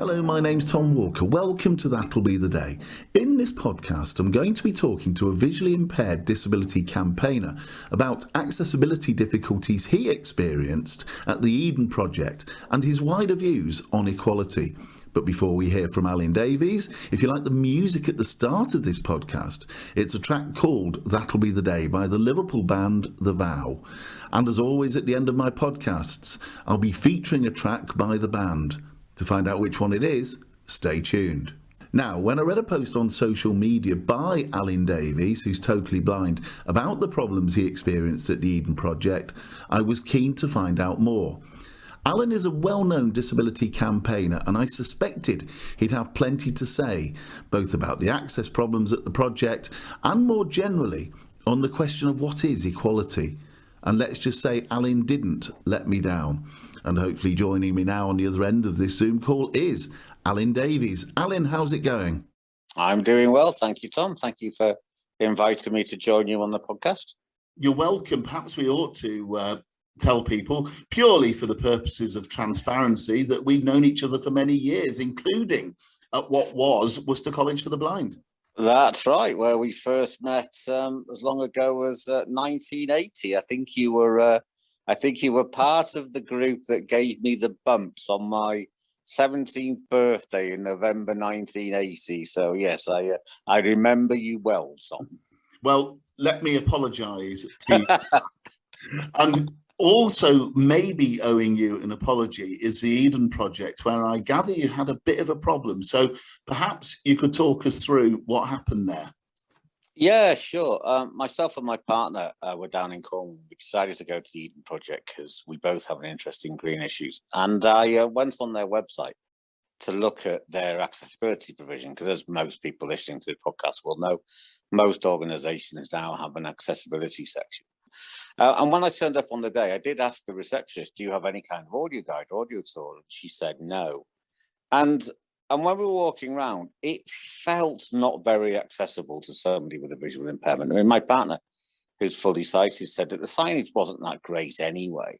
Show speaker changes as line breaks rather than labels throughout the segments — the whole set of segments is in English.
Hello, my name's Tom Walker. Welcome to That'll Be the Day. In this podcast, I'm going to be talking to a visually impaired disability campaigner about accessibility difficulties he experienced at the Eden Project and his wider views on equality. But before we hear from Alun Davies, if you like the music at the start of this podcast, it's a track called That'll Be the Day by the Liverpool band The Vow. And as always at the end of my podcasts, I'll be featuring a track by the band. To find out which one it is, stay tuned. Now, when I read a post on social media by Alun Davies, who's totally blind, about the problems he experienced at the Eden Project, I was keen to find out more. Alun is a well-known disability campaigner, and I suspected he'd have plenty to say, both about the access problems at the project and more generally on the question of what is equality. And let's just say Alun didn't let me down. And hopefully joining me now on the other end of this Zoom call is Alun Davies. Alun, how's it going?
I'm doing well, thank you, Tom. Thank you for inviting me to join you on the podcast.
You're welcome. Perhaps we ought to tell people, purely for the purposes of transparency, that we've known each other for many years, including at what was Worcester College for the Blind.
That's right, where we first met as long ago as 1980. I think you were part of the group that gave me the bumps on my 17th birthday in November 1980. So yes, I remember you well, Tom.
Well, let me apologise to you. And also maybe owing you an apology is the Eden Project, where I gather you had a bit of a problem. So perhaps you could talk us through what happened there.
Yeah, sure. Myself and my partner were down in Cornwall. We decided to go to the Eden Project because we both have an interest in green issues. And I went on their website to look at their accessibility provision, because as most people listening to the podcast will know, most organisations now have an accessibility section. And when I turned up on the day, I did ask the receptionist, do you have any kind of audio guide, audio tool? And she said no. And when we were walking around, it felt not very accessible to somebody with a visual impairment. I mean, my partner, who's fully sighted, said that the signage wasn't that great anyway.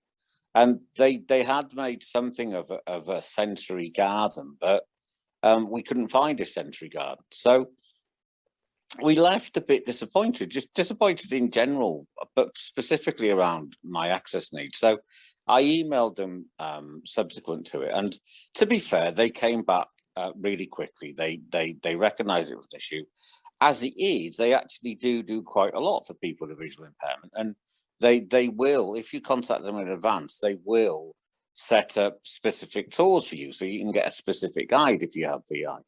And they had made something of a sensory garden, but we couldn't find a sensory garden. So we left a bit disappointed, just disappointed in general, but specifically around my access needs. So I emailed them subsequent to it. And to be fair, they came back really quickly. They recognise it was an issue. As it is, they actually do quite a lot for people with visual impairment. And they will, if you contact them in advance, they will set up specific tours for you. So you can get a specific guide if you have VI.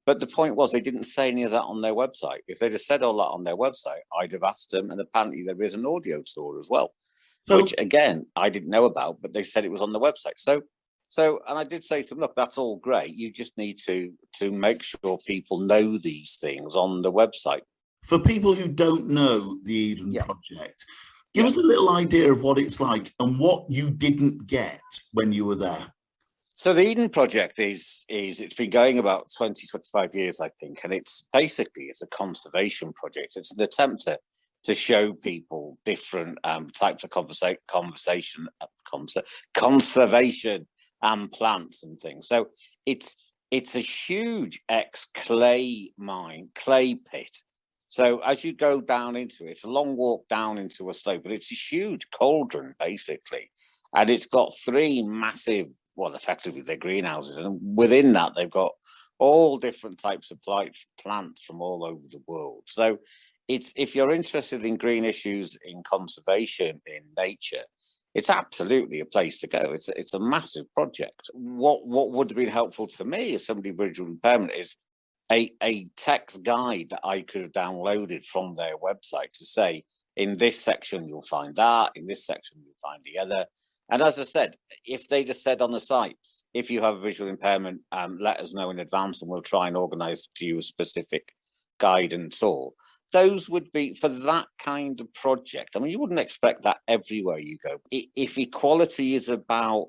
But the point was, they didn't say any of that on their website. If they'd have said all that on their website, I'd have asked them, and apparently there is an audio tour as well, which again, I didn't know about, but they said it was on the website. So, and I did say to them, look, that's all great. You just need to make sure people know these things on the website.
For people who don't know the Eden Project, give us a little idea of what it's like and what you didn't get when you were there.
So the Eden Project it's been going about 20, 25 years, I think, and it's a conservation project. It's an attempt to show people different types of conservation and plants and things. So it's a huge clay pit. So as you go down into it, it's a long walk down into a slope, but it's a huge cauldron basically, and it's got three massive, well, effectively they're greenhouses, and within that they've got all different types of plants from all over the world. So if you're interested in green issues, in conservation, in nature, it's absolutely a place to go. It's a massive project. What would have been helpful to me as somebody with visual impairment is a text guide that I could have downloaded from their website to say, in this section you'll find that, in this section you'll find the other. And as I said, if they just said on the site, if you have a visual impairment, let us know in advance and we'll try and organise to you a specific guide and tour. Those would be for that kind of project. I mean, you wouldn't expect that everywhere you go. If equality is about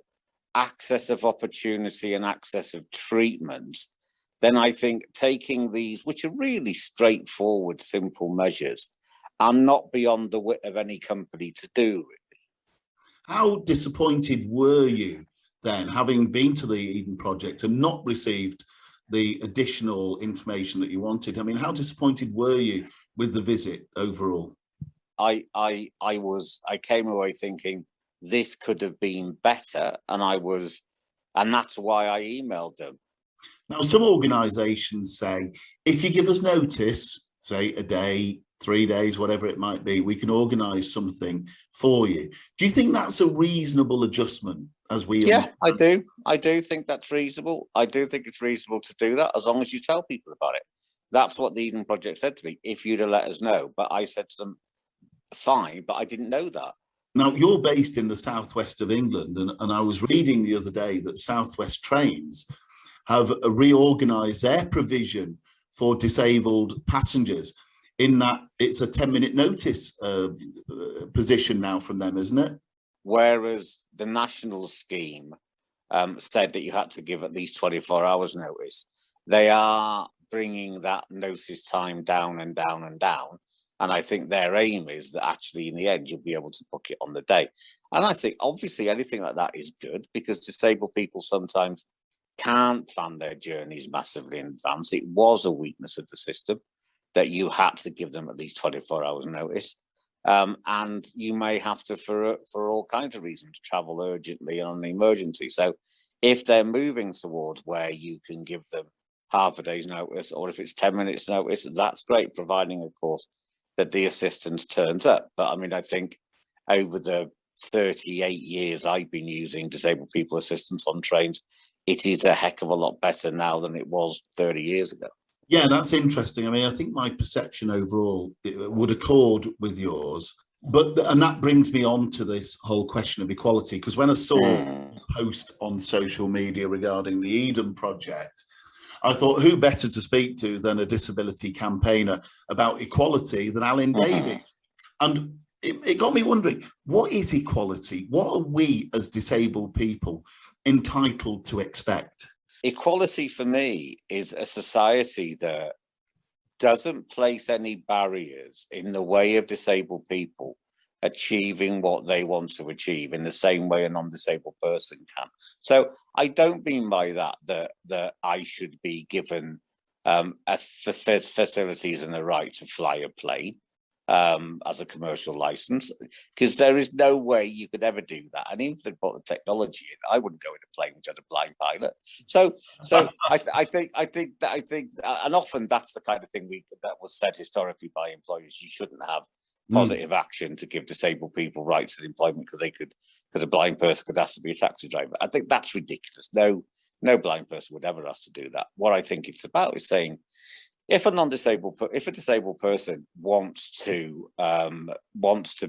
access of opportunity and access of treatment, then I think taking these, which are really straightforward, simple measures, are not beyond the wit of any company to do.
How disappointed were you then, having been to the Eden Project and not received the additional information that you wanted? I mean, how disappointed were you with the visit overall?
I came away thinking this could have been better, and that's why I emailed them.
Now, some organisations say, if you give us notice, say a day, 3 days, whatever it might be, we can organise something for you. Do you think that's a reasonable adjustment as we?
Yeah, I do. I do think that's reasonable. I do think it's reasonable to do that as long as you tell people about it. That's what the Eden Project said to me, if you'd have let us know. But I said to them, fine, but I didn't know that.
Now, you're based in the southwest of England, and I was reading the other day that Southwest Trains have reorganised their provision for disabled passengers, in that it's a 10-minute notice position now from them, isn't it?
Whereas the national scheme said that you had to give at least 24 hours notice, they are bringing that notice time down and down and down. And I think their aim is that actually in the end, you'll be able to book it on the day. And I think obviously anything like that is good, because disabled people sometimes can't plan their journeys massively in advance. It was a weakness of the system that you had to give them at least 24 hours notice. And you may have to, for all kinds of reasons, travel urgently on an emergency. So if they're moving towards where you can give them half a day's notice, or if it's 10 minutes notice, that's great, providing, of course, that the assistance turns up. But I mean, I think over the 38 years I've been using disabled people assistance on trains, it is a heck of a lot better now than it was 30 years ago.
Yeah, that's interesting. I mean, I think my perception overall would accord with yours. And that brings me on to this whole question of equality, because when I saw a post on social media regarding the Eden Project, I thought, who better to speak to than a disability campaigner about equality than Alun Davies? And it got me wondering, what is equality? What are we as disabled people entitled to expect?
Equality for me is a society that doesn't place any barriers in the way of disabled people achieving what they want to achieve in the same way a non-disabled person can. So I don't mean by that I should be given facilities and the right to fly a plane as a commercial license, because there is no way you could ever do that. And even if they put the technology in, I wouldn't go in a plane which had a blind pilot. So I think, and often that's the kind of thing that was said historically by employers. You shouldn't have positive action to give disabled people rights to employment because a blind person could ask to be a taxi driver. I think that's ridiculous. No blind person would ever ask to do that. What I think it's about is saying, if a disabled person wants to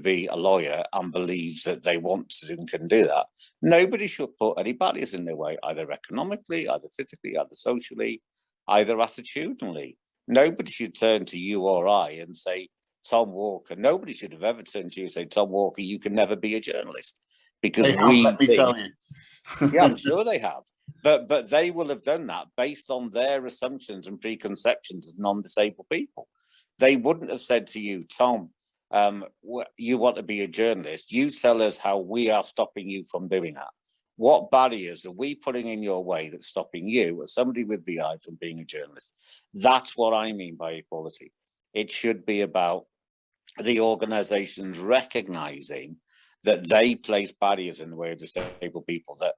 be a lawyer and believes that they want to and can do that, nobody should put any barriers in their way, either economically, either physically, either socially, either attitudinally. Nobody should turn to you or I and say, Tom Walker. Nobody should have ever turned to you and say, Tom Walker, you can never be a journalist, because
let me tell you.
Yeah, I'm sure they have. But they will have done that based on their assumptions and preconceptions as non-disabled people. They wouldn't have said to you, Tom, you want to be a journalist. You tell us how we are stopping you from doing that. What barriers are we putting in your way that's stopping you, as somebody with VI, from being a journalist? That's what I mean by equality. It should be about the organisations recognising that they place barriers in the way of disabled people, that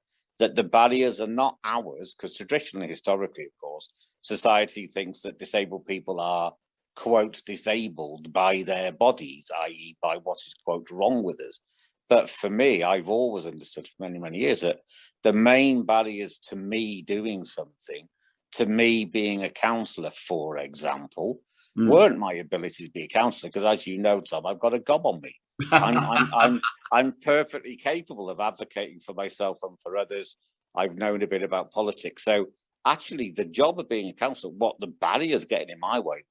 the barriers are not ours, because traditionally, historically, of course, society thinks that disabled people are, quote, disabled by their bodies, i.e. by what is, quote, wrong with us. But for me, I've always understood for many, many years that the main barriers to me doing something, to me being a counsellor, for example, weren't my ability to be a counsellor, because as you know, Tom, I've got a gob on me. I'm perfectly capable of advocating for myself and for others. I've known a bit about politics. So actually the job of being a counsellor, what the barriers getting in my way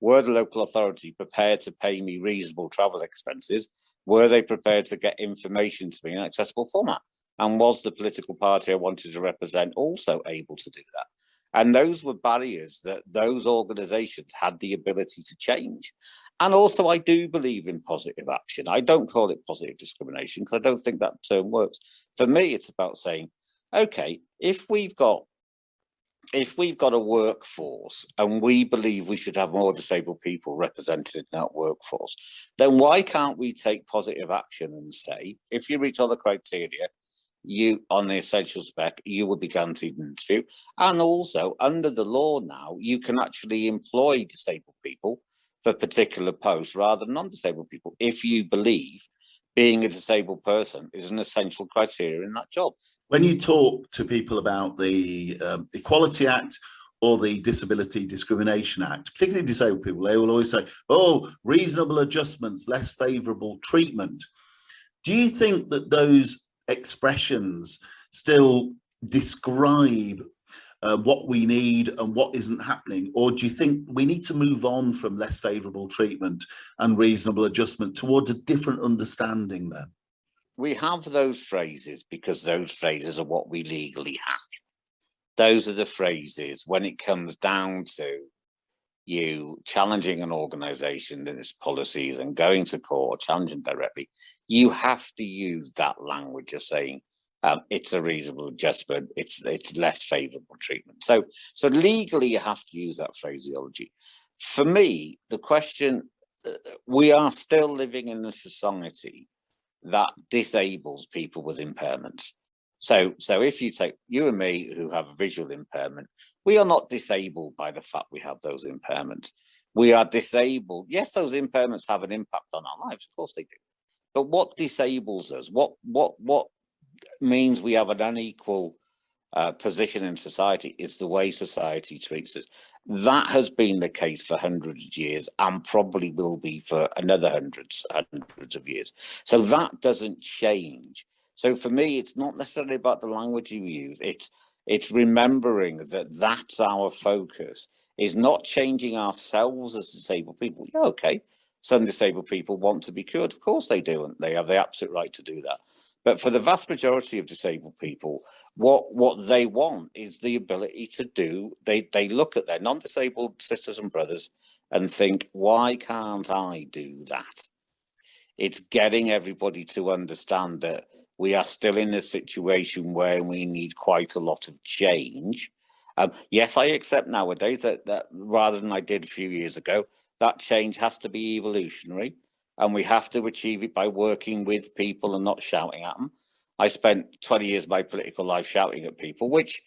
were the local authority prepared to pay me reasonable travel expenses? Were they prepared to get information to me in an accessible format? And was the political party I wanted to represent also able to do that? And those were barriers that those organisations had the ability to change. And also, I do believe in positive action. I don't call it positive discrimination, because I don't think that term works. For me, it's about saying, okay, if we've got a workforce and we believe we should have more disabled people represented in that workforce, then why can't we take positive action and say, if you reach all the criteria, you on the essential spec, you will be guaranteed an interview. And also under the law now, you can actually employ disabled people for particular posts rather than non-disabled people, if you believe being a disabled person is an essential criteria in that job.
When you talk to people about the Equality Act or the Disability Discrimination Act, particularly disabled people, they will always say, oh, reasonable adjustments, less favourable treatment. Do you think that those expressions still describe what we need and what isn't happening? Or do you think we need to move on from less favourable treatment and reasonable adjustment towards a different understanding then?
We have those phrases because those phrases are what we legally have. Those are the phrases when it comes down to you challenging an organisation and its policies and going to court or challenging directly, you have to use that language of saying it's a reasonable adjustment, it's less favourable treatment. So legally you have to use that phraseology. For me, the question, we are still living in a society that disables people with impairments. So if you take you and me who have a visual impairment, we are not disabled by the fact we have those impairments. We are disabled. Yes, those impairments have an impact on our lives, of course they do. But what disables us, what means we have an unequal position in society is the way society treats us. That has been the case for hundreds of years and probably will be for another hundreds of years. So that doesn't change. So for me, it's not necessarily about the language you use. It's remembering that that's our focus, is not changing ourselves as disabled people. Yeah, okay, some disabled people want to be cured. Of course they do, and they have the absolute right to do that. But for the vast majority of disabled people, what they want is the ability to do, they look at their non-disabled sisters and brothers and think, why can't I do that? It's getting everybody to understand that we are still in a situation where we need quite a lot of change. Yes, I accept nowadays that rather than I did a few years ago, that change has to be evolutionary and we have to achieve it by working with people and not shouting at them. I spent 20 years of my political life shouting at people, which,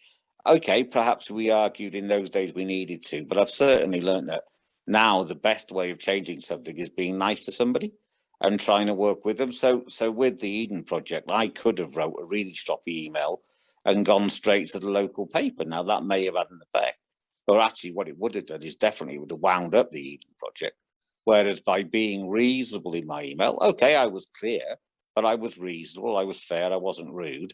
okay, perhaps we argued in those days we needed to, but I've certainly learned that now the best way of changing something is being nice to somebody and trying to work with them. So with the Eden Project, I could have wrote a really stroppy email and gone straight to the local paper. Now, that may have had an effect, but actually what it would have done is definitely would have wound up the Eden Project. Whereas by being reasonable in my email, okay, I was clear, but I was reasonable, I was fair, I wasn't rude.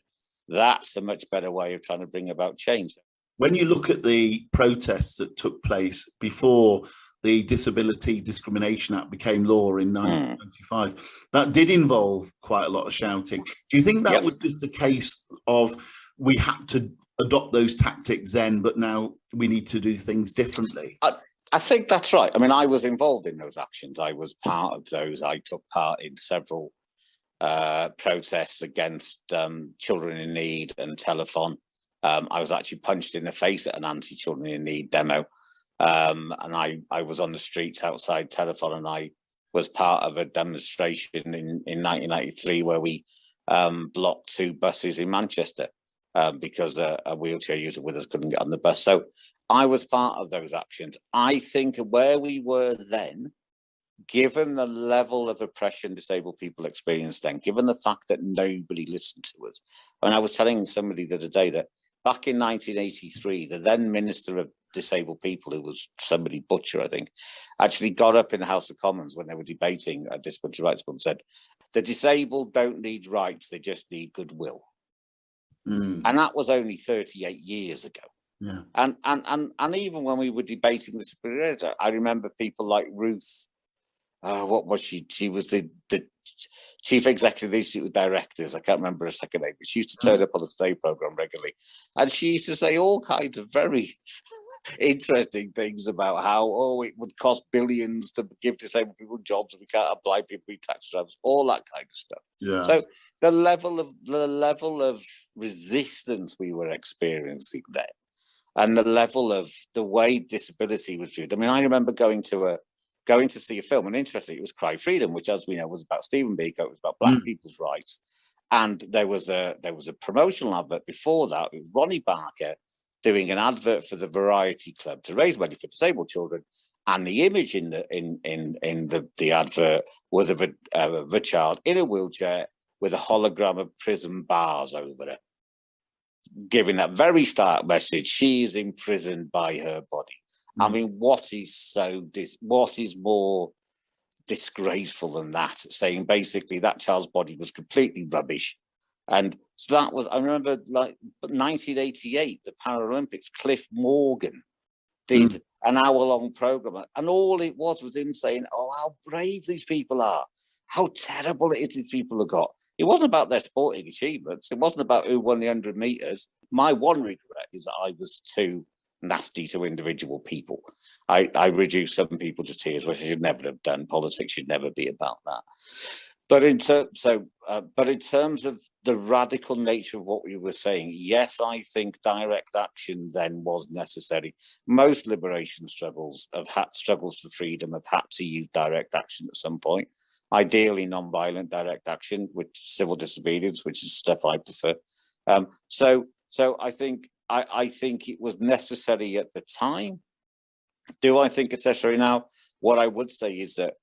That's a much better way of trying to bring about change.
When you look at the protests that took place before the Disability Discrimination Act became law in 1995, that did involve quite a lot of shouting. Do you think that was just a case of we had to adopt those tactics then, but now we need to do things differently?
I think that's right. I mean, I was involved in those actions. I was part of those. I took part in several protests against children in need and Telethon. I was actually punched in the face at an anti-children in need demo. And I was on the streets outside Telethon, and I was part of a demonstration in 1993 where we blocked 2 buses in Manchester because a wheelchair user with us couldn't get on the bus. So I was part of those actions. I think where we were then, given the level of oppression disabled people experienced then, given the fact that nobody listened to us. And I was telling somebody the other day that back in 1983, the then Minister of Disabled People, who was somebody Butcher, I think, actually got up in the House of Commons when they were debating a disability rights bill and said, the disabled don't need rights, they just need goodwill. And that was only 38 years ago.
Yeah.
And even when we were debating the disability, I remember people like Ruth, what was she? She was the chief executive of the Institute of Directors. I can't remember her second name, but she used to turn up on the Today programme regularly. And she used to say all kinds of very interesting things about how it would cost billions to give disabled people jobs, and we can't apply people be taxi drivers, all that kind of stuff.
Yeah.
So the level of resistance we were experiencing then, and the way disability was viewed. I mean, I remember going to see a film, and interestingly, it was Cry Freedom, which, as we know, was about Stephen Biko. It was about Black people's rights, and there was a promotional advert before that with Ronnie Barker doing an advert for the Variety Club to raise money for disabled children, and the image in the advert was of a child in a wheelchair with a hologram of prison bars over it, giving that very stark message: she is imprisoned by her body. I mean, what is more disgraceful than that? Saying basically that child's body was completely rubbish. And so that was, I remember, like 1988, the Paralympics, Cliff Morgan did an hour-long program, and all it was him saying, oh, how brave these people are, how terrible it is these people have got. It wasn't about their sporting achievements. It wasn't about who won the 100 meters. My one regret is that I was too nasty to individual people. I reduced some people to tears, which I should never have done. Politics should never be about that. But in terms of the radical nature of what we were saying, yes, I think direct action then was necessary. Most liberation struggles for freedom have had to use direct action at some point. Ideally, non-violent direct action with civil disobedience, which is stuff I prefer. So I think it was necessary at the time. Do I think it's necessary now? What I would say is that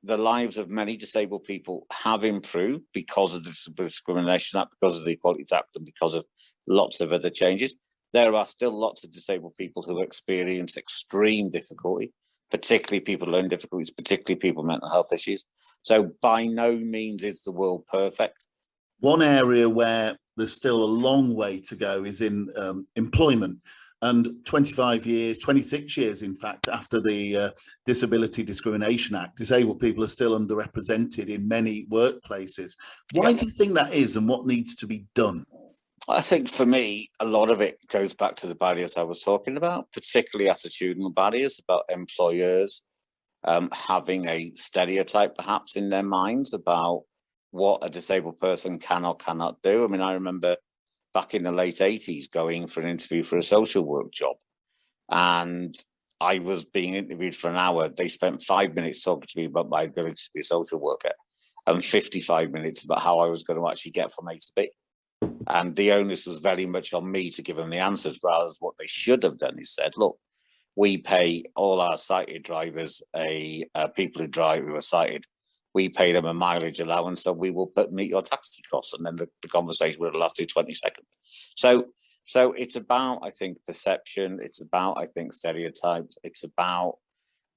the lives of many disabled people have improved because of the Discrimination Act, because of the Equality Act, and because of lots of other changes. There are still lots of disabled people who experience extreme difficulty, particularly people with learning difficulties, particularly people with mental health issues. So by no means is the world perfect.
One area where there's still a long way to go is in employment. And 26 years, in fact, after the Disability Discrimination Act, disabled people are still underrepresented in many workplaces. Why do you think that is, and what needs to be done?
I think for me, a lot of it goes back to the barriers I was talking about, particularly attitudinal barriers about employers having a stereotype perhaps in their minds about what a disabled person can or cannot do. I mean, I remember back in the late 80s going for an interview for a social work job, and I was being interviewed for an hour. They spent 5 minutes talking to me about my ability to be a social worker and 55 minutes about how I was going to actually get from A to B. And the onus was very much on me to give them the answers, rather than what they should have done is said, look, we pay all our sighted drivers, people who are sighted, we pay them a mileage allowance, so we will meet your taxi costs. And then the conversation would have lasted 20 seconds. So it's about, I think, perception. It's about, I think, stereotypes. It's about,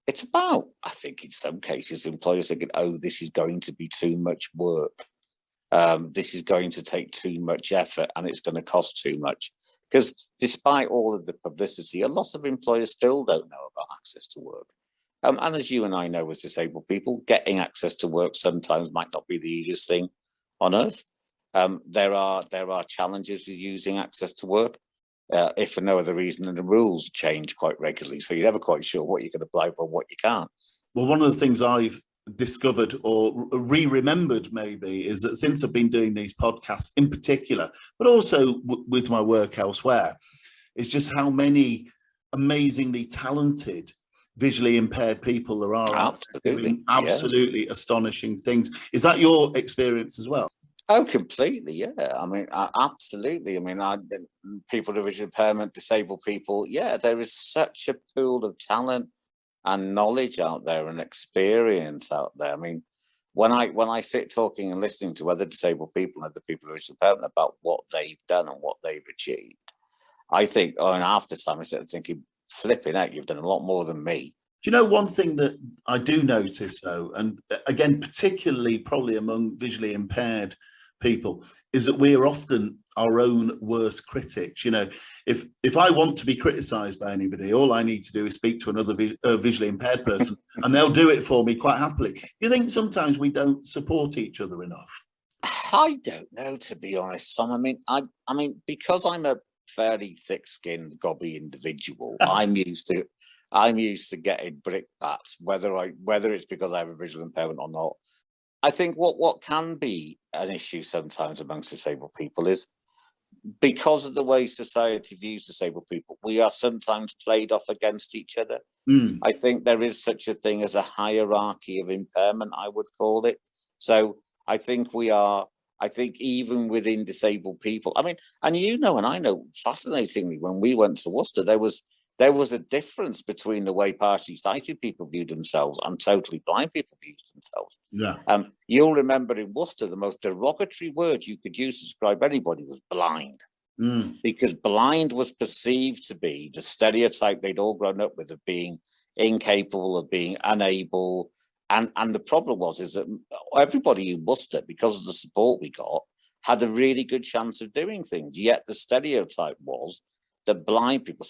I think, in some cases, employers thinking, oh, this is going to be too much work. This is going to take too much effort, and it's going to cost too much. Because despite all of the publicity, a lot of employers still don't know about access to work. And as you and I know as disabled people, getting access to work sometimes might not be the easiest thing on earth. There are challenges with using access to work, if for no other reason than the rules change quite regularly. So you're never quite sure what you can apply for and what you can't.
Well, one of the things I've discovered or remembered maybe is that since I've been doing these podcasts in particular, but also with my work elsewhere, is just how many amazingly talented visually impaired people there are doing absolutely astonishing things. Is that your experience as well?
Oh, completely, yeah. I mean, absolutely. I mean, people with visual impairment, disabled people, yeah, there is such a pool of talent and knowledge out there and experience out there. I mean, when I sit talking and listening to other disabled people and other people with visual impairment about what they've done and what they've achieved, I think, and after time, I started thinking, flipping out, you've done a lot more than me.
Do you know one thing that I do notice, though, and again, particularly probably among visually impaired people, is that we are often our own worst critics. You know, if I want to be criticised by anybody, all I need to do is speak to another visually impaired person, and they'll do it for me quite happily. You think sometimes we don't support each other enough?
I don't know, to be honest, Tom. I mean, because I'm a fairly thick-skinned, gobby individual. I'm used to getting brickbats, whether it's because I have a visual impairment or not. I think what can be an issue sometimes amongst disabled people is because of the way society views disabled people, we are sometimes played off against each other. I think there is such a thing as a hierarchy of impairment, I would call it. So I think even within disabled people, I mean, and I know, fascinatingly, when we went to Worcester, there was a difference between the way partially sighted people viewed themselves and totally blind people viewed themselves.
Yeah.
You'll remember in Worcester, the most derogatory word you could use to describe anybody was blind. Because blind was perceived to be the stereotype they'd all grown up with of being incapable, of being unable. And the problem is that everybody in Worcester, because of the support we got, had a really good chance of doing things. Yet the stereotype was that blind people,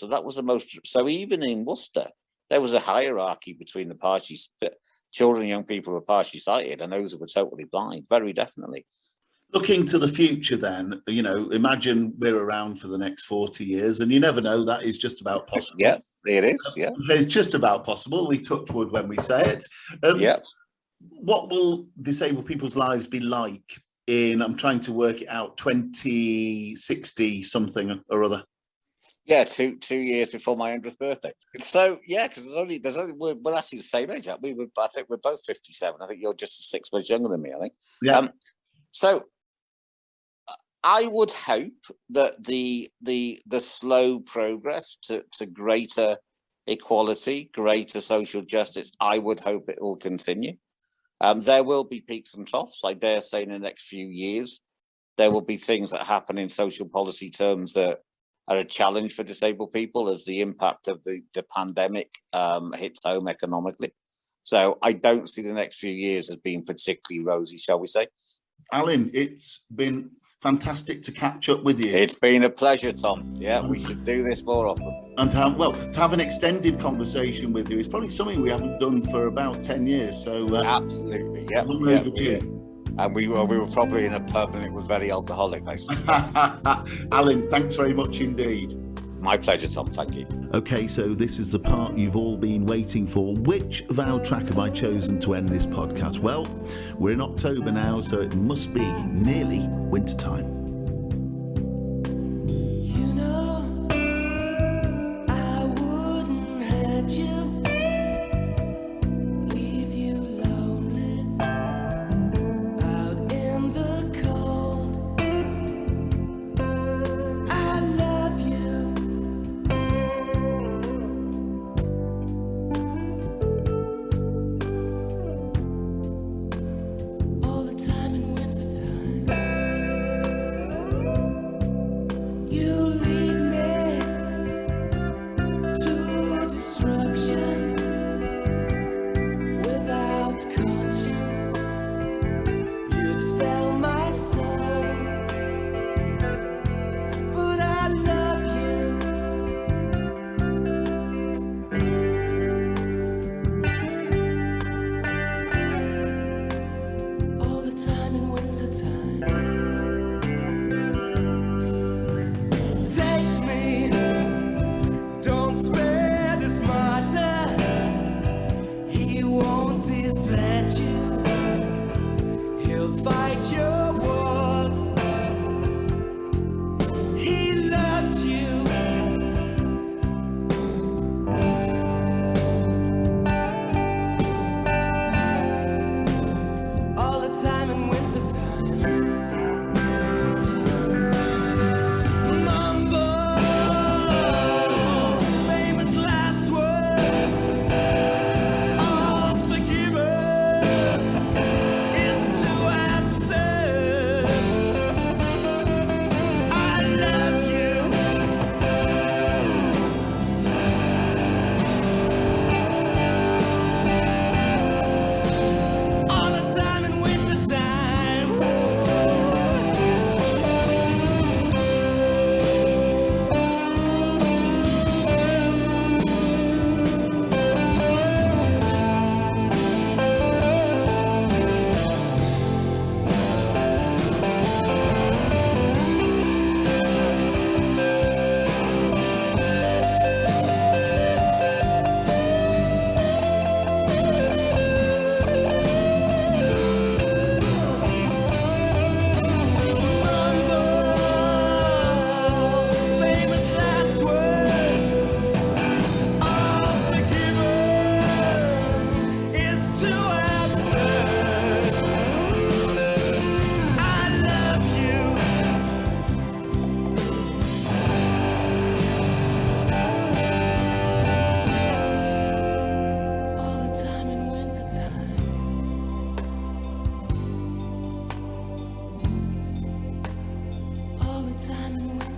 so even in Worcester, there was a hierarchy between the children and young people who were partially sighted and those who were totally blind, very definitely.
Looking to the future then, imagine we're around for the next 40 years, and you never know, that is just about possible.
Yeah, it is, yeah.
It's just about possible. We touch wood when we say it.
Yeah.
What will disabled people's lives be like in, I'm trying to work it out, 2060 something or other?
Yeah, 2 years before my 100th birthday. So yeah, because we're actually the same age. I think we're both 57. I think you're just 6 months younger than me, I think.
Yeah.
So I would hope that the slow progress to greater equality, greater social justice, I would hope it will continue. There will be peaks and troughs. I dare say in the next few years, there will be things that happen in social policy terms that are a challenge for disabled people as the impact of the pandemic hits home economically. So I don't see the next few years as being particularly rosy, shall we say.
Alun, it's been fantastic to catch up with you.
It's been a pleasure, Tom. Yeah, we should do this more often.
And to have an extended conversation with you is probably something we haven't done for about 10 years. So
absolutely, yeah.
Long overdue.
And we were probably in a pub and it was very alcoholic, I suspect.
Alun, thanks very much indeed.
My pleasure, Tom. Thank you.
Okay, so this is the part you've all been waiting for. Which vowed track have I chosen to end this podcast? Well, we're in October now, so it must be nearly wintertime.
time and when